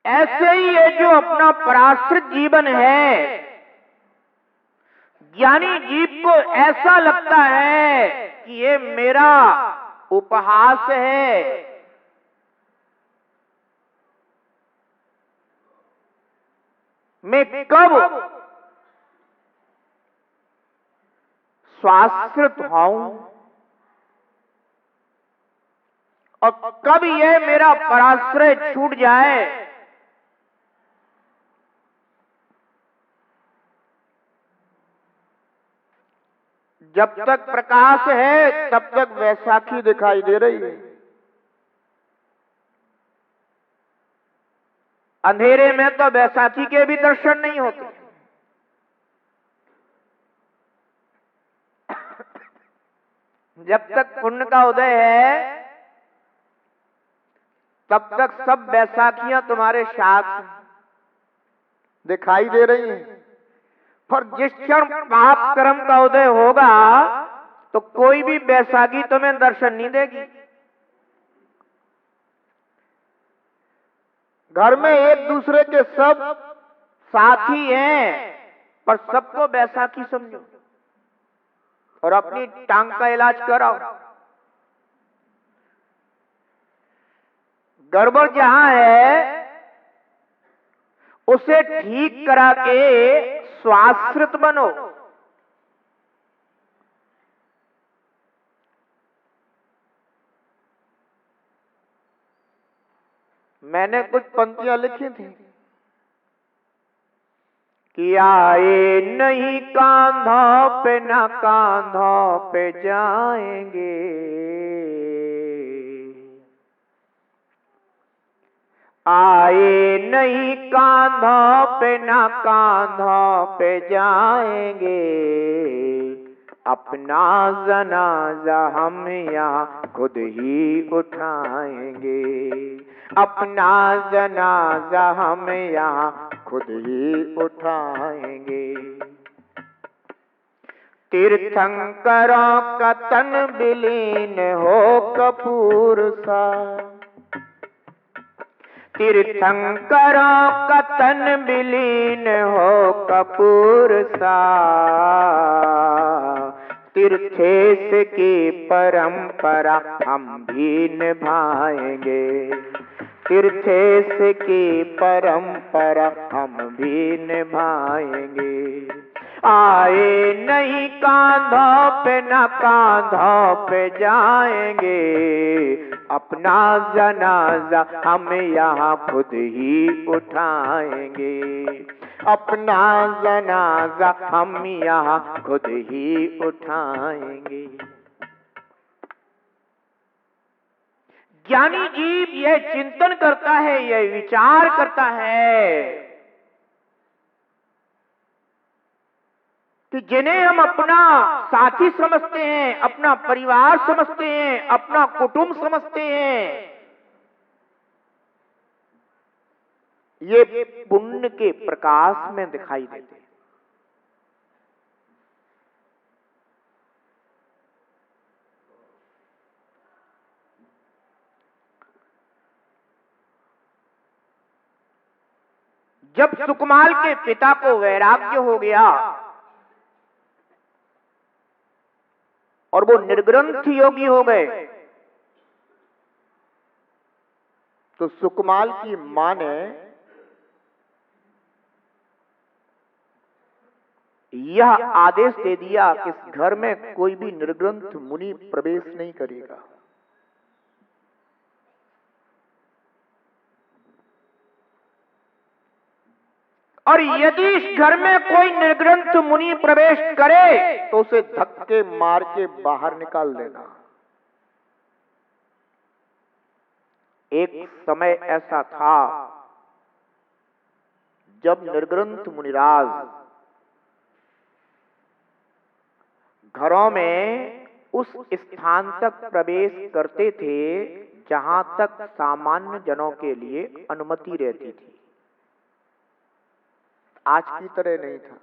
ऐसे ही ये जो अपना पराश्रित जीवन है, ज्ञानी जीव को ऐसा लगता है कि ये मेरा उपहास है, मैं कब स्वाश्रित हूं और कब ये मेरा पराश्रय छूट जाए। जब तक प्रकाश है तब तक वैशाखी दिखाई दे रही है, अंधेरे में तो वैशाखी के भी दर्शन नहीं होते। जब तक पुण्य का उदय है तब तक सब वैशाखियां तुम्हारे साथ दिखाई दे रही हैं, पर जिस क्षण पाप कर्म का उदय होगा तो कोई भी वैशाखी तुम्हें दर्शन नहीं देगी। घर में एक दूसरे के सब साथी हैं, पर सबको वैशाखी समझो और अपनी टांग का इलाज कराओ। गड़बड़ जहां है उसे ठीक करा के स्वाश्रित बनो। मैंने कुछ पंक्तियां लिखी थी कि आए नहीं कांधों पे ना कांधों पे जाएंगे, आए नहीं कांधों पे ना कांधों पे जाएंगे, अपना जनाजा हम यहाँ खुद ही उठाएंगे, अपना जनाजा हम यहाँ खुद ही उठाएंगे। तीर्थंकरों का तन विलीन हो कपूर सा, तीर्थंकरों का तन विलीन हो कपूर सा, तीर्थेश की परंपरा हम भी निभाएंगे, तीर्थेश की परंपरा हम भी निभाएंगे। आए नहीं कांधों पे ना कांधों पे जाएंगे, अपना जनाजा हम यहाँ खुद ही उठाएंगे, अपना जनाजा हम यहाँ खुद ही उठाएंगे। ज्ञानी जीव यह चिंतन करता है, यह विचार करता है कि जिन्हें हम अपना साथी समझते हैं, अपना परिवार समझते हैं, अपना कुटुंब समझते हैं, ये पुण्य के प्रकाश में दिखाई देते हैं। जब सुकुमार के पिता को वैराग्य हो गया और वो निर्ग्रंथ योगी हो गए, तो सुकुमार की मां ने यह आदेश दे दिया कि इस घर में कोई भी निर्ग्रंथ मुनि प्रवेश नहीं करेगा। और यदि इस घर में कोई निर्ग्रंथ मुनि प्रवेश करे तो उसे धक्के मार के बाहर निकाल देना। एक समय ऐसा था जब निर्ग्रंथ मुनिराज घरों में उस स्थान तक प्रवेश करते थे जहां तक सामान्य जनों के लिए अनुमति रहती थी, आज की तरह नहीं था।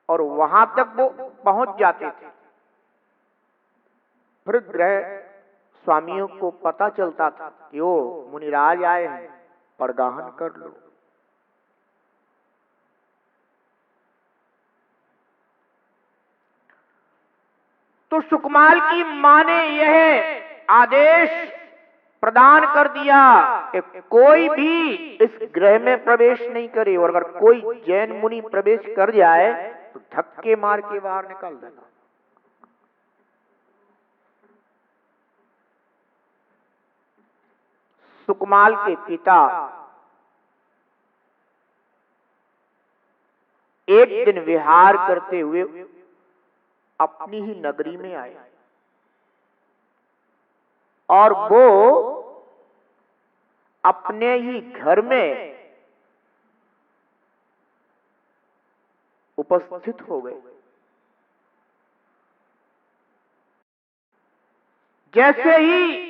और वहां तक वो पहुंच जाते थे, फिर ग्रह स्वामियों को पता चलता था कि ओ मुनिराज आए हैं, परगाहन कर लो। तो सुकमाल की मां ने यह आदेश प्रदान कर दिया कि कोई भी इस गृह में प्रवेश नहीं करे, और अगर कोई जैन मुनि प्रवेश कर जाए तो धक्के मार के बाहर निकाल देना। सुकमाल के पिता एक दिन विहार करते हुए अपनी ही नगरी में आए, और वो अपने ही घर में उपस्थित हो गए। जैसे ही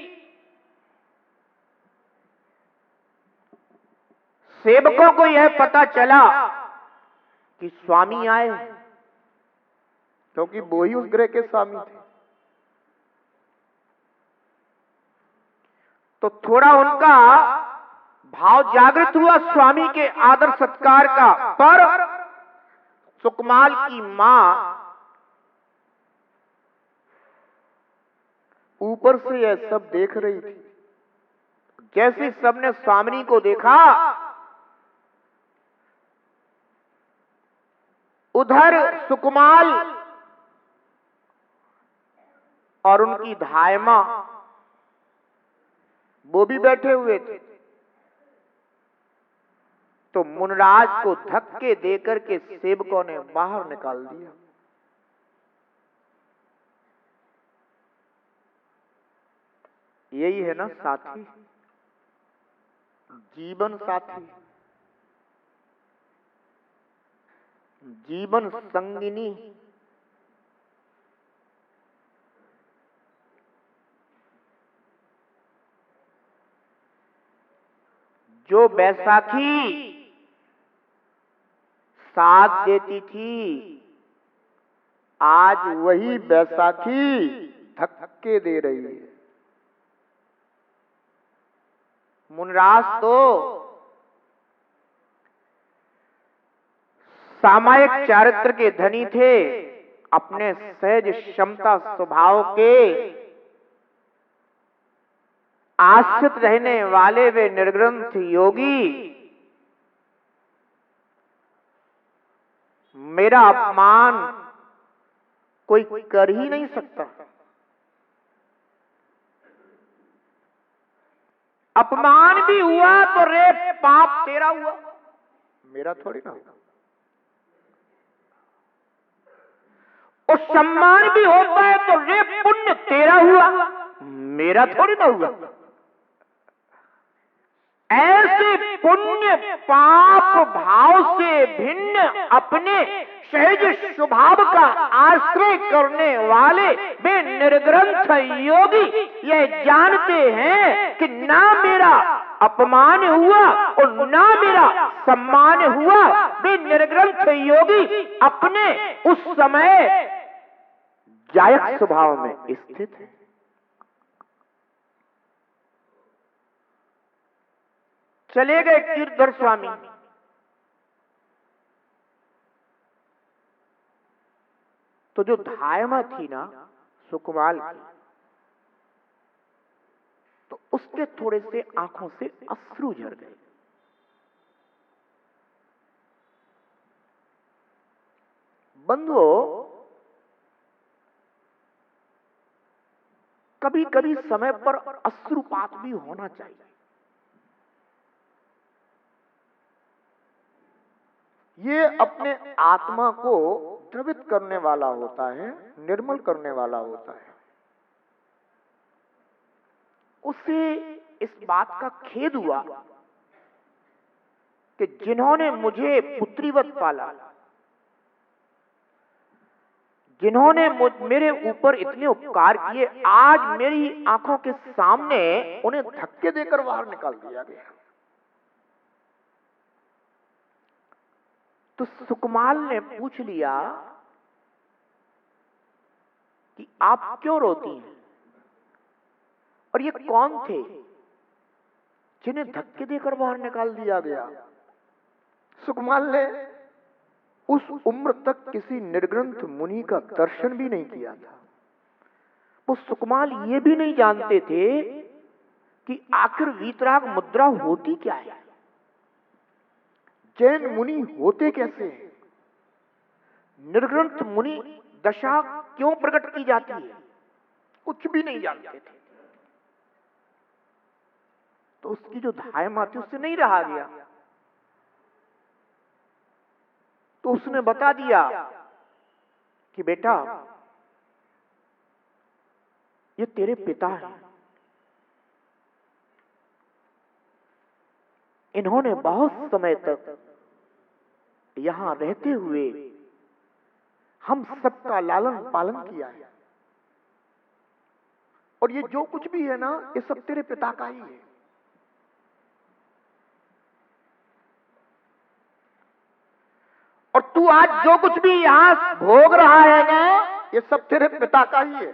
सेवकों को यह पता चला कि स्वामी आए, क्योंकि वो ही उस गृह के स्वामी थे, तो थोड़ा उनका भाव जागृत हुआ स्वामी के आदर सत्कार का। पर सुकमाल की मां ऊपर से यह सब देख रही थी। जैसे सबने स्वामी को देखा, उधर सुकमाल और उनकी धायमा वो भी बैठे हुए थे, तो मुनराज को धक्के देकर के सेवकों ने बाहर निकाल दिया। यही है ना साथी, जीवन साथी, जीवन संगिनी। जो बैसाखी साथ देती थी, आज वही बैसाखी धक्के दे रही है। मुनराज तो सामायिक चारित्र के धनी थे, अपने सहज क्षमता स्वभाव के आश्रित रहने वाले वे निर्ग्रंथ योगी मेरा अपमान कोई कर ही नहीं सकता। अपमान भी हुआ तो रे पाप तेरा हुआ, मेरा थोड़ी ना हुआ। और सम्मान भी होता है तो रे पुण्य तेरा हुआ, मेरा थोड़ी ना हुआ। ऐसे पुण्य पाप भाव से भिन्न अपने सहज स्वभाव का आश्रय करने वाले वे निर्ग्रंथ योगी यह जानते हैं कि ना मेरा अपमान हुआ और ना मेरा सम्मान हुआ। वे निर्ग्रंथ योगी अपने उस समय जायक स्वभाव में स्थित है। चले गए गिरधर स्वामी। तो जो धायमा थी ना सुकमाल की, तो उसके थोड़े से आंखों से अश्रु झर गए। बंधुओं, कभी कभी समय पर अश्रुपात भी होना चाहिए। ये अपने आत्मा को द्रवित करने वाला होता है, निर्मल करने वाला होता है। उसे इस बात का खेद हुआ कि जिन्होंने मुझे पुत्रीवत पाला, जिन्होंने मेरे ऊपर इतने उपकार किए, आज मेरी आंखों के सामने उन्हें धक्के देकर बाहर निकाल दिया गया। तो सुकमाल ने पूछ लिया कि आप क्यों रोती हैं? और ये कौन थे जिन्हें धक्के देकर बाहर निकाल दिया गया? सुकमाल ने उस उम्र तक किसी निर्ग्रंथ मुनि का दर्शन भी नहीं किया था। वो सुकमाल ये भी नहीं जानते थे कि आखिर वीतराग मुद्रा होती क्या है, जैन मुनि होते कैसे हैं, निर्ग्रंथ मुनि दशा क्यों प्रकट की जाती है, कुछ भी नहीं जानते थे। तो उसकी जो धायमा थी उससे नहीं रहा गया, तो उसने बता दिया कि बेटा ये तेरे पिता हैं, इन्होंने बहुत समय तक यहां रहते हुए हम सबका लालन पालन किया है, और ये जो कुछ भी है ना ये सब तेरे पिता का ही है। और तू आज जो कुछ भी यहां भोग रहा है ना ये सब तेरे पिता का ही है।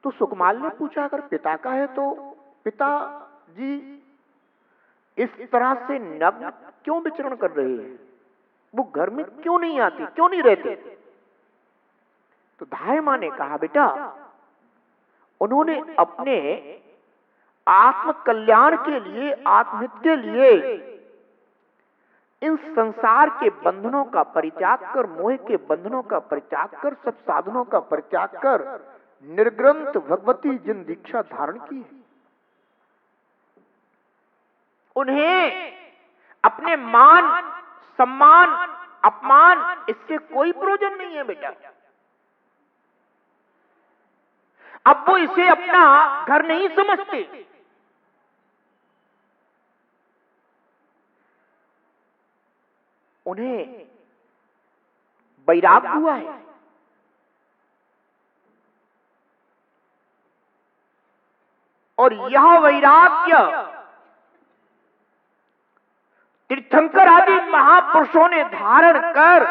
तो सुकमाल ने पूछा अगर पिता का है तो पिताजी इस तरह से नग्न क्यों विचरण कर रहे हैं, वो घर में क्यों नहीं आती, क्यों नहीं रहते? तो धायमा ने कहा बेटा उन्होंने अपने आत्म कल्याण के लिए, आत्महित के लिए इन संसार के बंधनों का परित्याग कर, मोह के बंधनों का परित्याग कर, सब साधनों का परित्याग कर निर्ग्रंथ भगवती जिन दीक्षा धारण की है, उन्हें अपने मान सम्मान अपमान इससे कोई प्रयोजन नहीं है बेटा। अब वो इसे अपना घर नहीं समझते, उन्हें वैराग हुआ है। और यह वैराग्य तीर्थंकर आदि महापुरुषों ने धारण कर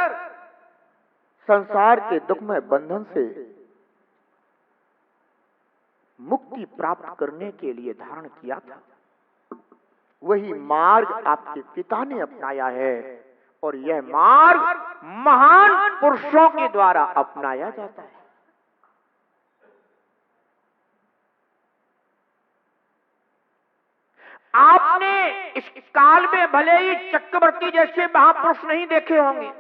संसार के दुखमय बंधन से मुक्ति प्राप्त करने के लिए धारण किया था। वही मार्ग आपके पिता ने अपनाया है, और यह मार्ग महान पुरुषों के द्वारा अपनाया जाता है। आपने इस काल में भले ही चक्रवर्ती जैसे महापुरुष नहीं देखे होंगे,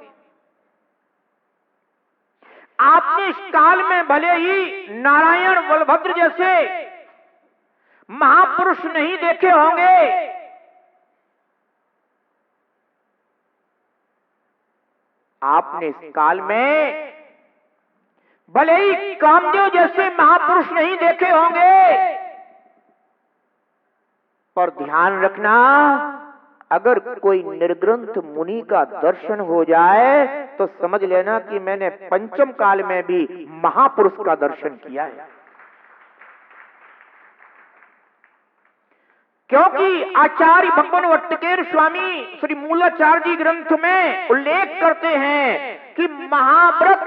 आपने इस काल में भले ही नारायण बलभद्र जैसे महापुरुष नहीं देखे होंगे, आपने इस काल में भले ही कामदेव जैसे महापुरुष नहीं देखे होंगे, पर ध्यान रखना अगर कोई निर्ग्रंथ मुनि का दर्शन हो जाए तो समझ लेना कि मैंने पंचम काल में भी महापुरुष का दर्शन किया है। क्योंकि आचार्य भगवान वट्टकेर स्वामी श्री मूलाचार्य जी ग्रंथ में उल्लेख करते हैं कि महाव्रत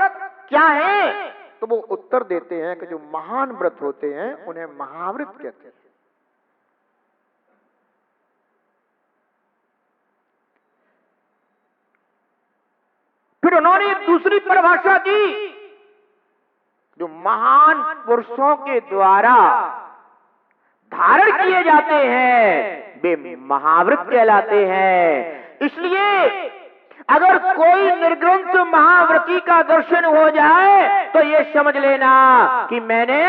क्या है, तो वो उत्तर देते हैं कि जो महान व्रत होते हैं उन्हें महाव्रत कहते हैं। फिर उन्होंने एक दूसरी परिभाषा दी, जो महान पुरुषों के द्वारा धारण किए जाते हैं वे महाव्रत कहलाते हैं। इसलिए अगर कोई निर्ग्रंथ महाव्रती का दर्शन हो जाए तो ये समझ लेना कि मैंने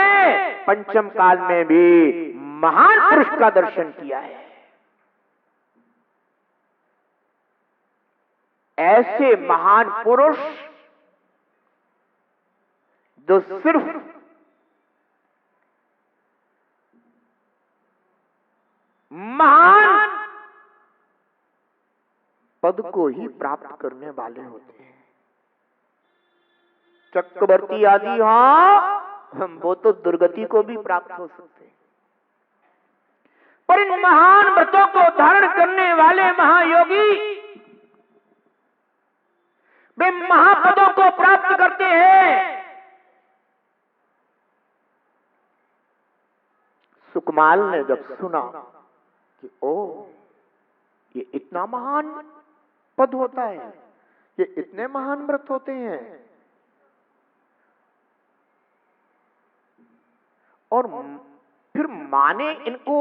पंचम काल में भी महान पुरुष का दर्शन किया है। ऐसे महान पुरुष जो सिर्फ महान पद को ही प्राप्त करने वाले होते हैं। चक्रवर्ती आदि हाँ वो तो दुर्गति को भी प्राप्त हो सकते हैं, पर इन महान व्रतों को धारण करने वाले महायोगी वे महापदों को प्राप्त करते हैं। सुकमाल ने जब सुना कि ओ, ये इतना महान पद होता है, ये इतने महान व्रत होते हैं, और फिर मां ने इनको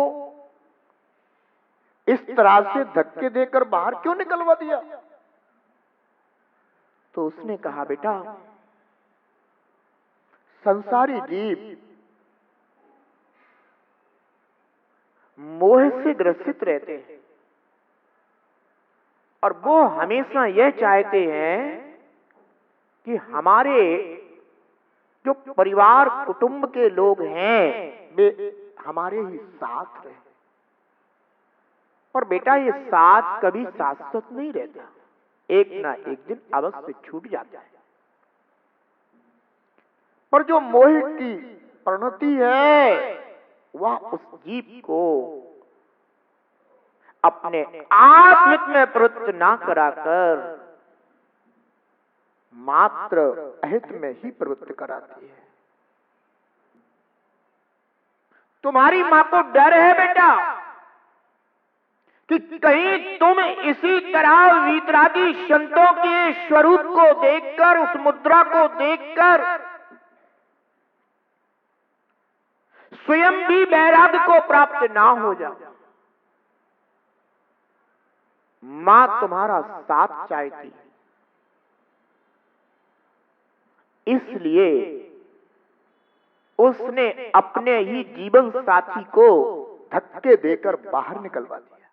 इस तरह से धक्के देकर बाहर क्यों निकलवा दिया? तो उसने कहा, बेटा, संसारी जीव मोह से ग्रसित रहते हैं और वो हमेशा यह चाहते हैं कि हमारे जो परिवार कुटुंब के लोग हैं वे हमारे ही साथ रहे। पर बेटा, ये साथ कभी शाश्वत नहीं रहता, एक ना एक दिन अवश्य छूट जाता है। पर जो मोह की परिणति है वह उस जीव को अपने आत्मिक में प्रवृत्त ना कराकर मात्र अहित में ही प्रवृत्त कराती है। तुम्हारी मां को डर है बेटा कि कहीं तुम इसी तरह वीतरागी संतों के स्वरूप को देखकर, उस मुद्रा को देखकर स्वयं भी वैराग्य को प्राप्त ना हो जाओ। मां तुम्हारा साथ चाहती है, इसलिए उसने अपने ही जीवन साथी को धक्के देकर बाहर निकलवा दिया।